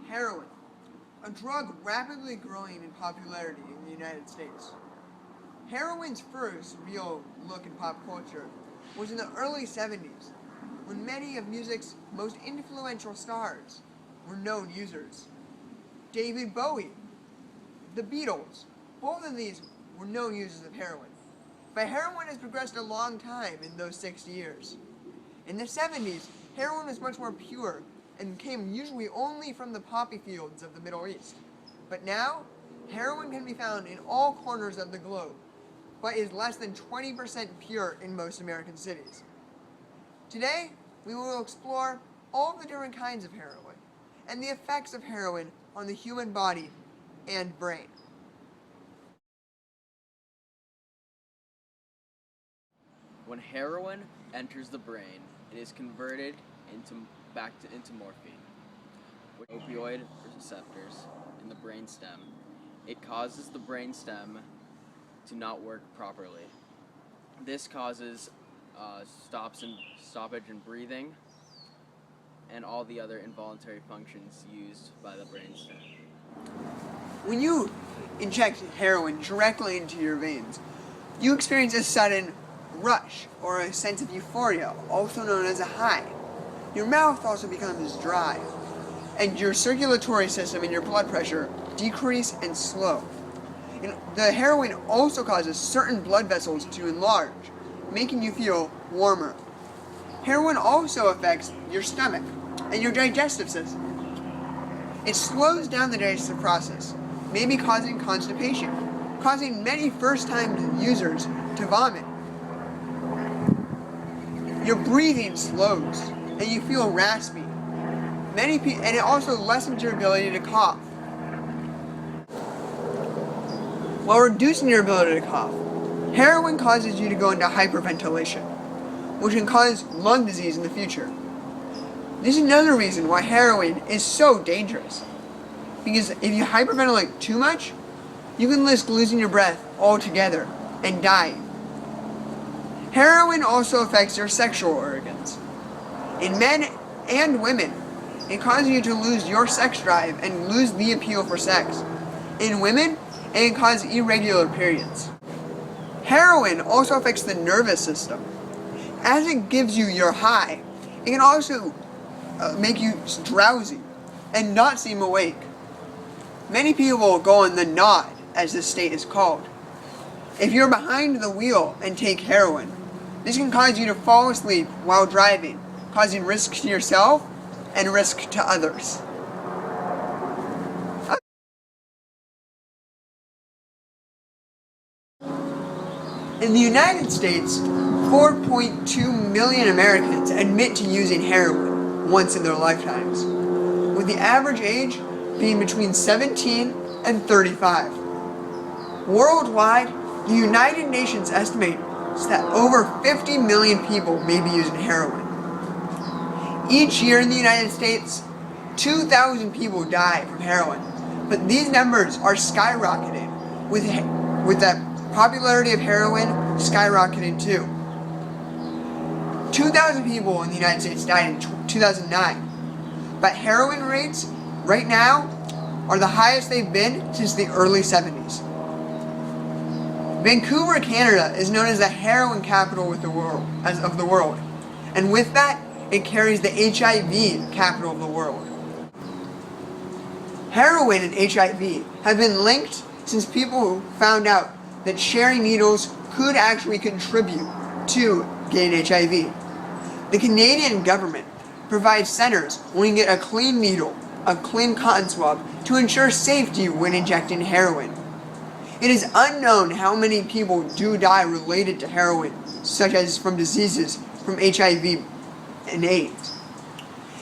Heroin, a drug rapidly growing in popularity in the United States. Heroin's first real look in pop culture was in the early 70s, when many of music's most influential stars were known users. David Bowie, the Beatles, both of these were known users of heroin. But heroin has progressed a long time in those 60 years. In the 70s, heroin was much more pure and came usually only from the poppy fields of the Middle East. But now, heroin can be found in all corners of the globe, but is less than 20% pure in most American cities. Today, we will explore all the different kinds of heroin and the effects of heroin on the human body and brain. When heroin enters the brain, it is converted into morphine, with opioid receptors in the brainstem. It causes the brainstem to not work properly. This causes stoppage in breathing and all the other involuntary functions used by the brainstem. When you inject heroin directly into your veins, you experience a sudden rush or a sense of euphoria, also known as a high. Your mouth also becomes dry, and your circulatory system and your blood pressure decrease and slow. And the heroin also causes certain blood vessels to enlarge, making you feel warmer. Heroin also affects your stomach and your digestive system. It slows down the digestive process, maybe causing constipation, causing many first-time users to vomit. Your breathing slows, and you feel raspy. And it also lessens your ability to cough. While reducing your ability to cough, heroin causes you to go into hyperventilation, which can cause lung disease in the future. This is another reason why heroin is so dangerous. Because if you hyperventilate too much, you can risk losing your breath altogether and dying. Heroin also affects your sexual organs. In men and women, it causes you to lose your sex drive and lose the appeal for sex. In women, it can cause irregular periods. Heroin also affects the nervous system. As it gives you your high, it can also make you drowsy and not seem awake. Many people go on the nod, as this state is called. If you're behind the wheel and take heroin, this can cause you to fall asleep while driving, causing risk to yourself and risk to others. In the United States, 4.2 million Americans admit to using heroin once in their lifetimes, with the average age being between 17 and 35. Worldwide, the United Nations estimates that over 50 million people may be using heroin. Each year in the United States, 2,000 people die from heroin, but these numbers are skyrocketing, with the popularity of heroin skyrocketing too. 2,000 people in the United States died in 2009, but heroin rates right now are the highest they've been since the early 70s. Vancouver, Canada is known as the heroin capital of the world, and with that, it carries the HIV capital of the world. Heroin and HIV have been linked since people found out that sharing needles could actually contribute to getting HIV. The Canadian government provides centers where you can get a clean needle, a clean cotton swab, to ensure safety when injecting heroin. It is unknown how many people do die related to heroin, such as from diseases from HIV and AIDS.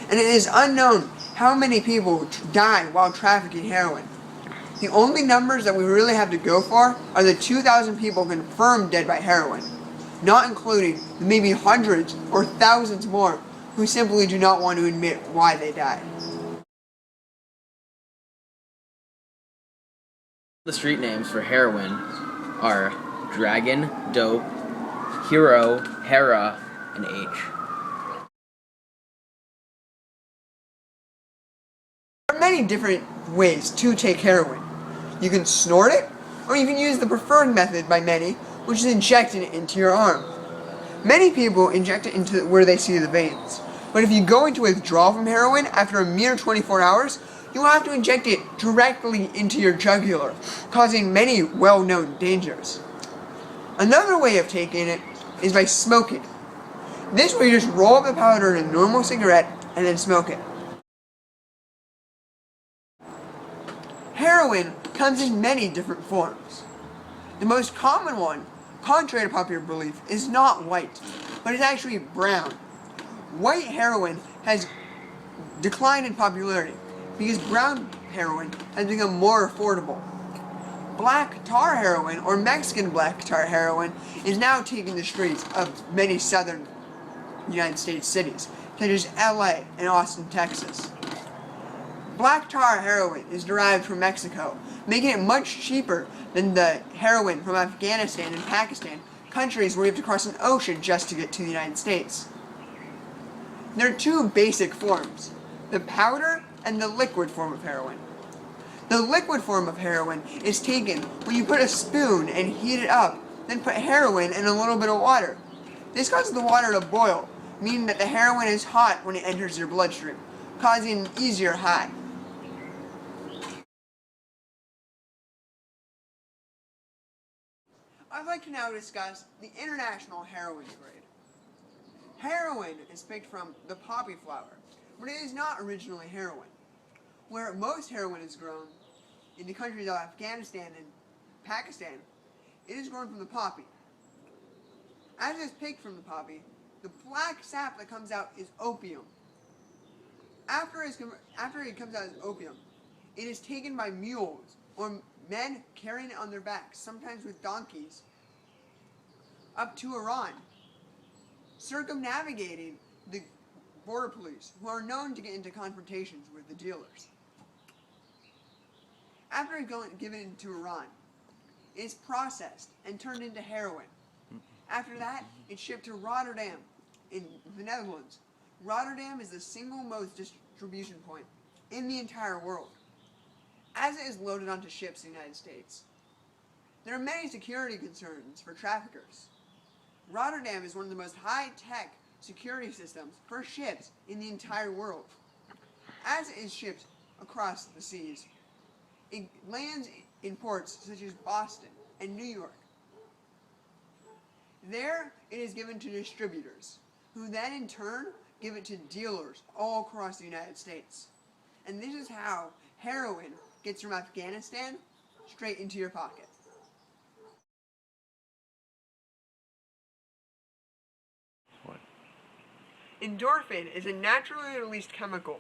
And it is unknown how many people die while trafficking heroin. The only numbers that we really have to go for are the 2,000 people confirmed dead by heroin, not including the maybe hundreds or thousands more who simply do not want to admit why they died. The street names for heroin are Dragon, Dope, Hero, Hera, and H. There are many many different ways to take heroin. You can snort it, or you can use the preferred method by many, which is injecting it into your arm. Many people inject it into where they see the veins, but if you go into withdrawal from heroin after a mere 24 hours, you will have to inject it directly into your jugular, causing many well-known dangers. Another way of taking it is by smoking. This way you just roll up the powder in a normal cigarette and then smoke it. Heroin comes in many different forms. The most common one, contrary to popular belief, is not white, but is actually brown. White heroin has declined in popularity because brown heroin has become more affordable. Black tar heroin, or Mexican black tar heroin, is now taking the streets of many southern United States cities, such as LA and Austin, Texas. Black tar heroin is derived from Mexico, making it much cheaper than the heroin from Afghanistan and Pakistan, countries where you have to cross an ocean just to get to the United States. There are two basic forms, the powder and the liquid form of heroin. The liquid form of heroin is taken when you put a spoon and heat it up, then put heroin in a little bit of water. This causes the water to boil, meaning that the heroin is hot when it enters your bloodstream, causing an easier high. I'd like to now discuss the international heroin trade. Heroin is picked from the poppy flower, but it is not originally heroin. Where most heroin is grown, in the countries of Afghanistan and Pakistan, it is grown from the poppy. As it is picked from the poppy, the black sap that comes out is opium. After it comes out as opium, it is taken by mules, or men carrying it on their backs, sometimes with donkeys, up to Iran, circumnavigating the border police, who are known to get into confrontations with the dealers. After it's given to Iran, it is processed and turned into heroin. After that, it's shipped to Rotterdam in the Netherlands. Rotterdam is the single most distribution point in the entire world, as it is loaded onto ships in the United States. There are many security concerns for traffickers. Rotterdam is one of the most high-tech security systems for ships in the entire world. As it is shipped across the seas, it lands in ports such as Boston and New York. There, it is given to distributors, who then in turn give it to dealers all across the United States. And this is how heroin gets from Afghanistan straight into your pocket. What? Endorphin is a naturally released chemical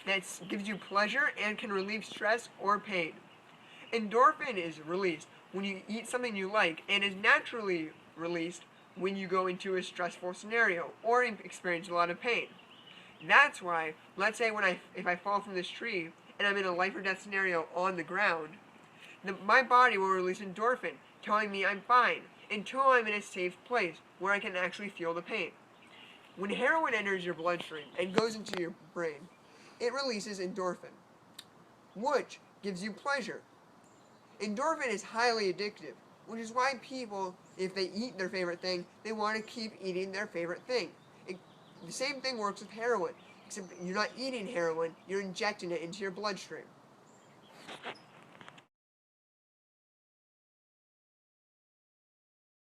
that gives you pleasure and can relieve stress or pain. Endorphin is released when you eat something you like and is naturally released when you go into a stressful scenario or experience a lot of pain. That's why, let's say if I fall from this tree and I'm in a life or death scenario on the ground, my body will release endorphin, telling me I'm fine, until I'm in a safe place where I can actually feel the pain. When heroin enters your bloodstream and goes into your brain, it releases endorphin, which gives you pleasure. Endorphin is highly addictive, which is why people, if they eat their favorite thing, they want to keep eating their favorite thing. The same thing works with heroin, except you're not eating heroin, you're injecting it into your bloodstream.